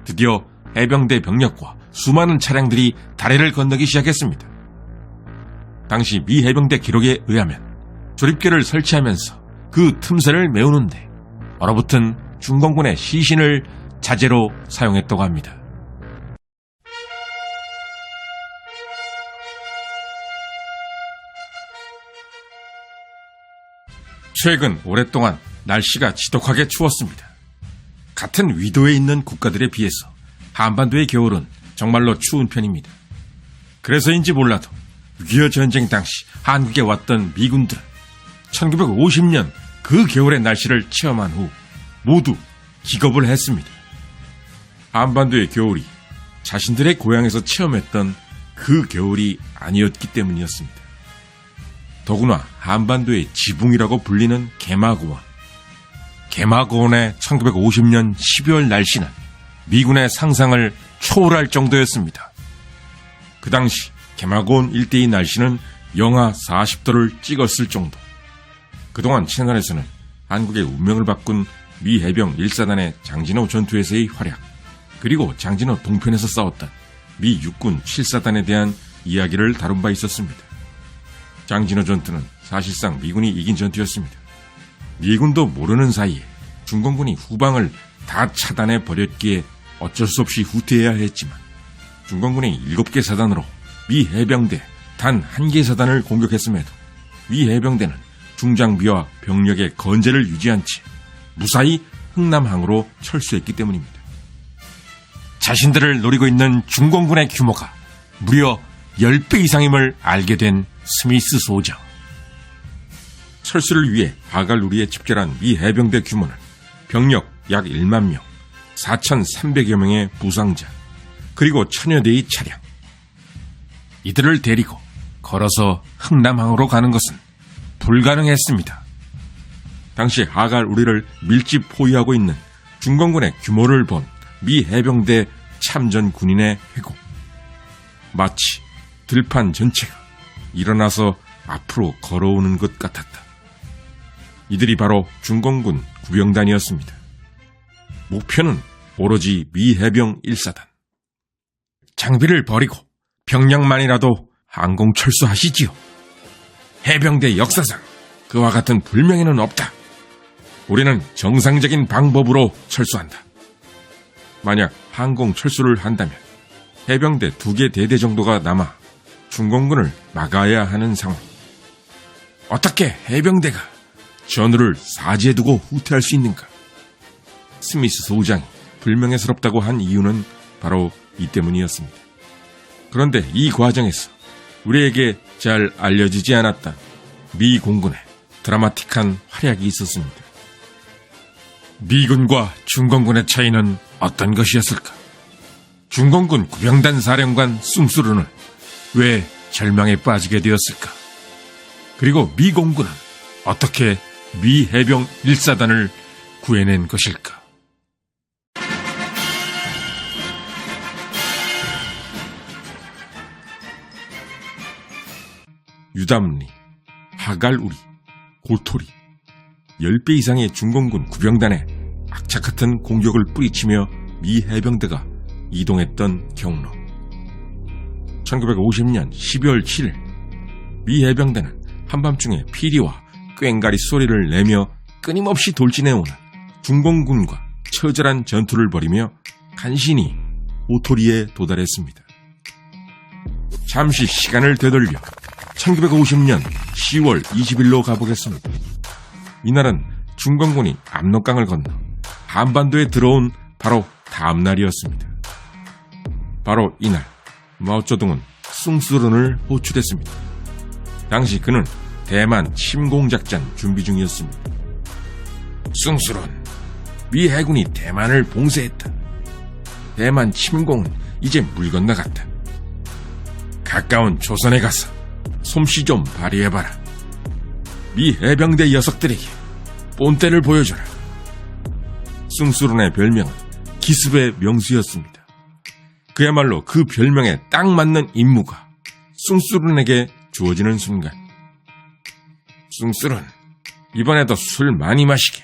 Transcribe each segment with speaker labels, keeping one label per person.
Speaker 1: 드디어 해병대 병력과 수많은 차량들이 다리를 건너기 시작했습니다. 당시 미 해병대 기록에 의하면 조립계를 설치하면서 그 틈새를 메우는데 얼어붙은 중공군의 시신을 자재로 사용했다고 합니다. 최근 오랫동안 날씨가 지독하게 추웠습니다. 같은 위도에 있는 국가들에 비해서 한반도의 겨울은 정말로 추운 편입니다. 그래서인지 몰라도 6.25 전쟁 당시 한국에 왔던 미군들은 1950년 그 겨울의 날씨를 체험한 후 모두 기겁을 했습니다. 한반도의 겨울이 자신들의 고향에서 체험했던 그 겨울이 아니었기 때문이었습니다. 더구나 한반도의 지붕이라고 불리는 개마고원의 1950년 12월 날씨는 미군의 상상을 초월할 정도였습니다. 그 당시 개마고원 일대의 날씨는 영하 40도를 찍었을 정도. 그동안 채널에서는 한국의 운명을 바꾼 미 해병 1사단의 장진호 전투에서의 활약, 그리고 장진호 동편에서 싸웠던 미 육군 7사단에 대한 이야기를 다룬 바 있었습니다. 장진호 전투는 사실상 미군이 이긴 전투였습니다. 미군도 모르는 사이에 중공군이 후방을 다 차단해 버렸기에 어쩔 수 없이 후퇴해야 했지만 중공군이 7개 사단으로 미 해병대 단 1개 사단을 공격했음에도 미 해병대는 중장비와 병력의 건재를 유지한 채 무사히 흥남항으로 철수했기 때문입니다. 자신들을 노리고 있는 중공군의 규모가 무려 10배 이상임을 알게 된 스미스 소장. 철수를 위해 하갈루리에 집결한 미 해병대 규모는 병력 약 1만 명, 4,300여 명의 부상자, 그리고 1000여 대의 차량. 이들을 데리고 걸어서 흥남항으로 가는 것은 불가능했습니다. 당시 하갈루리를 밀집 포위하고 있는 중공군의 규모를 본 미 해병대 참전 군인의 회고. 마치 들판 전체가 일어나서 앞으로 걸어오는 것 같았다. 이들이 바로 중공군 구병단이었습니다. 목표는 오로지 미 해병 1사단. 장비를 버리고 병력만이라도 항공 철수하시지요. 해병대 역사상 그와 같은 불명예는 없다. 우리는 정상적인 방법으로 철수한다. 만약 항공 철수를 한다면 해병대 2개 대대 정도가 남아 중공군을 막아야 하는 상황. 어떻게 해병대가 전우를 사지에 두고 후퇴할 수 있는가? 스미스 소장이 불명예스럽다고 한 이유는 바로 이 때문이었습니다. 그런데 이 과정에서 우리에게 잘 알려지지 않았던 미 공군의 드라마틱한 활약이 있었습니다. 미군과 중공군의 차이는 어떤 것이었을까? 중공군 구병단 사령관 숭수르는 왜 절망에 빠지게 되었을까? 그리고 미 공군은 어떻게 미 해병 1사단을 구해낸 것일까? 유담리, 하갈우리, 고토리, 10배 이상의 중공군 구병단에 악착 같은 공격을 뿌리치며 미 해병대가 이동했던 경로. 1950년 12월 7일 미 해병대는 한밤중에 피리와 꽹가리 소리를 내며 끊임없이 돌진해오는 중공군과 처절한 전투를 벌이며 간신히 오토리에 도달했습니다. 잠시 시간을 되돌려 1950년 10월 20일로 가보겠습니다. 이날은 중공군이 압록강을 건너 한반도에 들어온 바로 다음 날이었습니다. 바로 이날 마오쩌둥은 숭수른을 호출했습니다. 당시 그는 대만 침공작전 준비 중이었습니다. 숭수른, 미 해군이 대만을 봉쇄했다. 대만 침공은 이제 물 건너갔다. 가까운 조선에 가서 솜씨 좀 발휘해봐라. 미 해병대 녀석들에게 본때를 보여줘라. 숭수른의 별명은 기습의 명수였습니다. 그야말로 그 별명에 딱 맞는 임무가 숭수른에게 주어지는 순간, 숭수른, 이번에도 술 많이 마시게.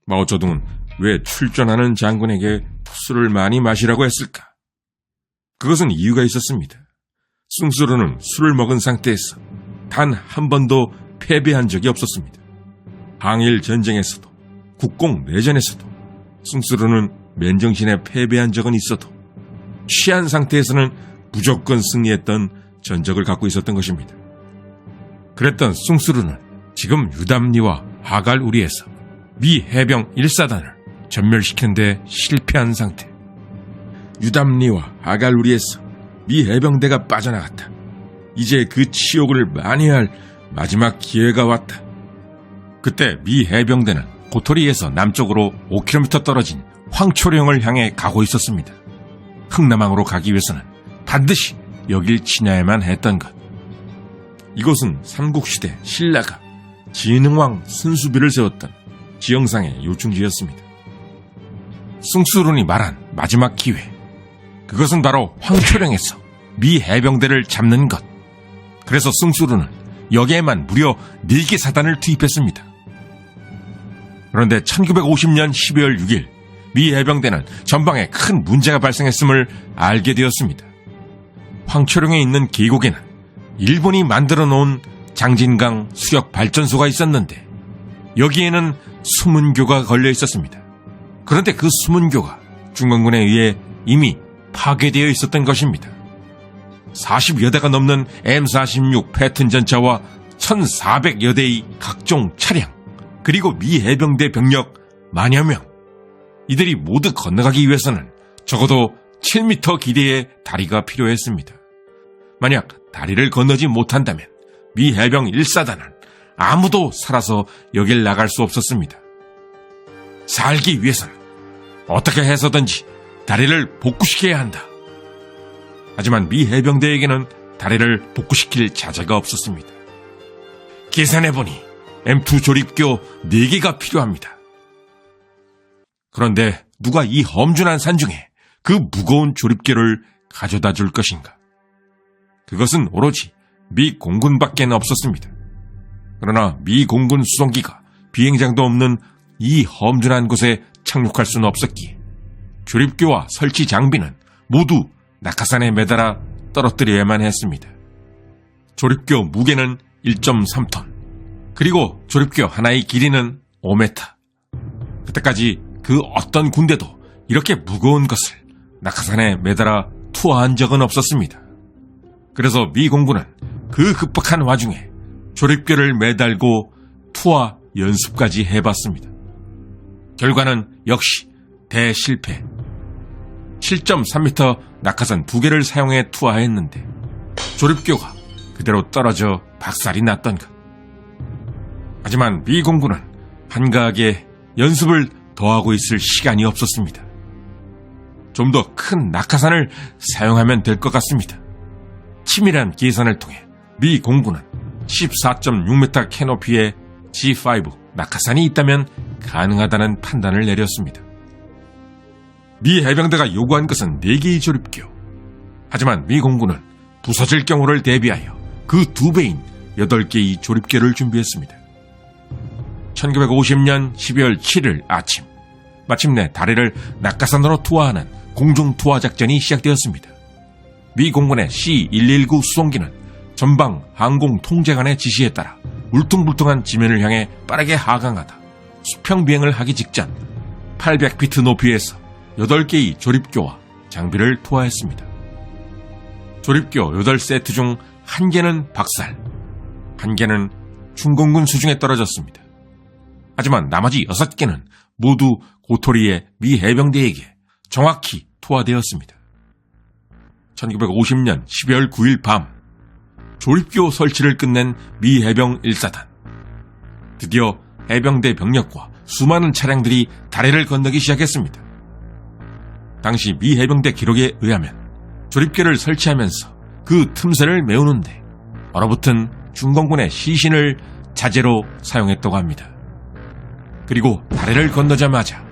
Speaker 1: 마오쩌둥은 왜 출전하는 장군에게 술을 많이 마시라고 했을까? 그것은 이유가 있었습니다. 숭수르는 술을 먹은 상태에서 단 한 번도 패배한 적이 없었습니다. 항일 전쟁에서도 국공 내전에서도 숭수르는 맨정신에 패배한 적은 있어도 취한 상태에서는 무조건 승리했던 전적을 갖고 있었던 것입니다. 그랬던 숭수르는 지금 유담리와 하갈 우리에서 미 해병 1사단을 전멸시키는 데 실패한 상태. 유담리와 하갈 우리에서 미 해병대가 빠져나갔다. 이제 그 치욕을 만회해야 할 마지막 기회가 왔다. 그때 미 해병대는 고토리에서 남쪽으로 5km 떨어진 황초령을 향해 가고 있었습니다. 흥남항으로 가기 위해서는 반드시 여길 지나야만 했던 것. 이곳은 삼국시대 신라가 진흥왕 순수비를 세웠던 지형상의 요충지였습니다. 숭수룬이 말한 마지막 기회, 그것은 바로 황초령에서 미 해병대를 잡는 것. 그래서 숭수룬은 여기에만 무려 4개 사단을 투입했습니다. 그런데 1950년 12월 6일 미 해병대는 전방에 큰 문제가 발생했음을 알게 되었습니다. 황초령에 있는 계곡에는 일본이 만들어 놓은 장진강 수력 발전소가 있었는데 여기에는 수문교가 걸려 있었습니다. 그런데 그 수문교가 중공군에 의해 이미 파괴되어 있었던 것입니다. 40여 대가 넘는 M46 패튼 전차와 1,400여 대의 각종 차량, 그리고 미 해병대 병력 만여 명, 이들이 모두 건너가기 위해서는 적어도 7m 기대의 다리가 필요했습니다. 만약 다리를 건너지 못한다면 미 해병 1사단은 아무도 살아서 여길 나갈 수 없었습니다. 살기 위해서는 어떻게 해서든지 다리를 복구시켜야 한다. 하지만 미 해병대에게는 다리를 복구시킬 자재가 없었습니다. 계산해보니 M2 조립교 4개가 필요합니다. 그런데 누가 이 험준한 산중에 그 무거운 조립교를 가져다 줄 것인가? 그것은 오로지 미 공군밖에 없었습니다. 그러나 미 공군 수송기가 비행장도 없는 이 험준한 곳에 착륙할 수는 없었기에 조립교와 설치 장비는 모두 낙하산에 매달아 떨어뜨려야만 했습니다. 조립교 무게는 1.3톤, 그리고 조립교 하나의 길이는 5m. 그때까지 그 어떤 군대도 이렇게 무거운 것을 낙하산에 매달아 투하한 적은 없었습니다. 그래서 미 공군은 그 급박한 와중에 조립교를 매달고 투하 연습까지 해봤습니다. 결과는 역시 대실패. 7.3m 낙하산 2개를 사용해 투하했는데 조립교가 그대로 떨어져 박살이 났던 것. 하지만 미 공군은 한가하게 연습을 더하고 있을 시간이 없었습니다. 좀 더 큰 낙하산을 사용하면 될 것 같습니다. 치밀한 계산을 통해 미 공군은 14.6m 캐노피의 G5 낙하산이 있다면 가능하다는 판단을 내렸습니다. 미 해병대가 요구한 것은 4개의 조립교. 하지만 미 공군은 부서질 경우를 대비하여 그 2배인 8개의 조립교를 준비했습니다. 1950년 12월 7일 아침, 마침내 다리를 낙하산으로 투하하는 공중 투하 작전이 시작되었습니다. 미 공군의 C-119 수송기는 전방 항공 통제관의 지시에 따라 울퉁불퉁한 지면을 향해 빠르게 하강하다 수평 비행을 하기 직전 800피트 높이에서 8개의 조립교와 장비를 투하했습니다. 조립교 8세트 중 1개는 박살, 1개는 중공군 수중에 떨어졌습니다. 하지만 나머지 6개는 모두 고토리의 미 해병대에게 정확히 투하되었습니다. 1950년 12월 9일 밤, 조립교 설치를 끝낸 미 해병 1사단. 드디어 해병대 병력과 수많은 차량들이 다리를 건너기 시작했습니다. 당시 미 해병대 기록에 의하면 조립교를 설치하면서 그 틈새를 메우는데 얼어붙은 중공군의 시신을 자재로 사용했다고 합니다. 그리고 다리를 건너자마자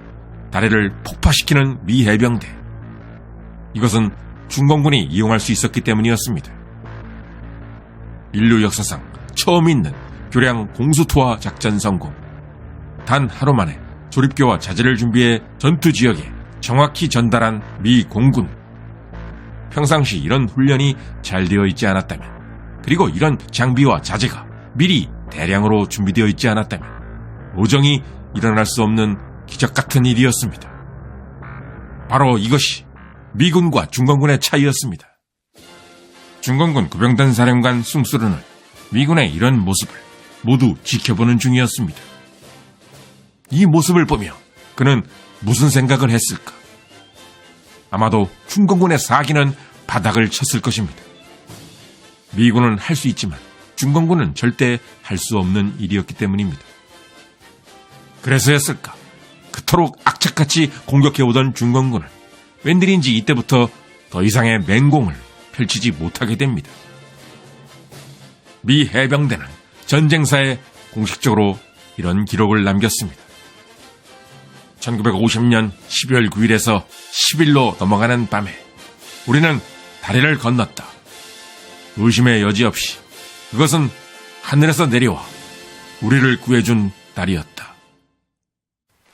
Speaker 1: 다리를 폭파시키는 미 해병대. 이것은 중공군이 이용할 수 있었기 때문이었습니다. 인류 역사상 처음 있는 교량 공수투하 작전 성공. 단 하루 만에 조립교와 자재를 준비해 전투 지역에 정확히 전달한 미 공군. 평상시 이런 훈련이 잘 되어 있지 않았다면, 그리고 이런 장비와 자재가 미리 대량으로 준비되어 있지 않았다면 오정이 일어날 수 없는 기적 같은 일이었습니다. 바로 이것이 미군과 중공군의 차이였습니다. 중공군 구병단 사령관 숭수르는 미군의 이런 모습을 모두 지켜보는 중이었습니다. 이 모습을 보며 그는 무슨 생각을 했을까? 아마도 중공군의 사기는 바닥을 쳤을 것입니다. 미군은 할 수 있지만 중공군은 절대 할 수 없는 일이었기 때문입니다. 그래서였을까? 그토록 악착같이 공격해오던 중공군은 웬일인지 이때부터 더 이상의 맹공을 펼치지 못하게 됩니다. 미 해병대는 전쟁사에 공식적으로 이런 기록을 남겼습니다. 1950년 12월 9일에서 10일로 넘어가는 밤에 우리는 다리를 건넜다. 의심의 여지 없이 그것은 하늘에서 내려와 우리를 구해준 날이었다.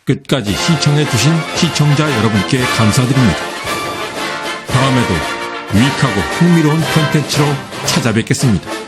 Speaker 1: 끝까지 시청해주신 시청자 여러분께 감사드립니다. 다음에도 유익하고 흥미로운 콘텐츠로 찾아뵙겠습니다.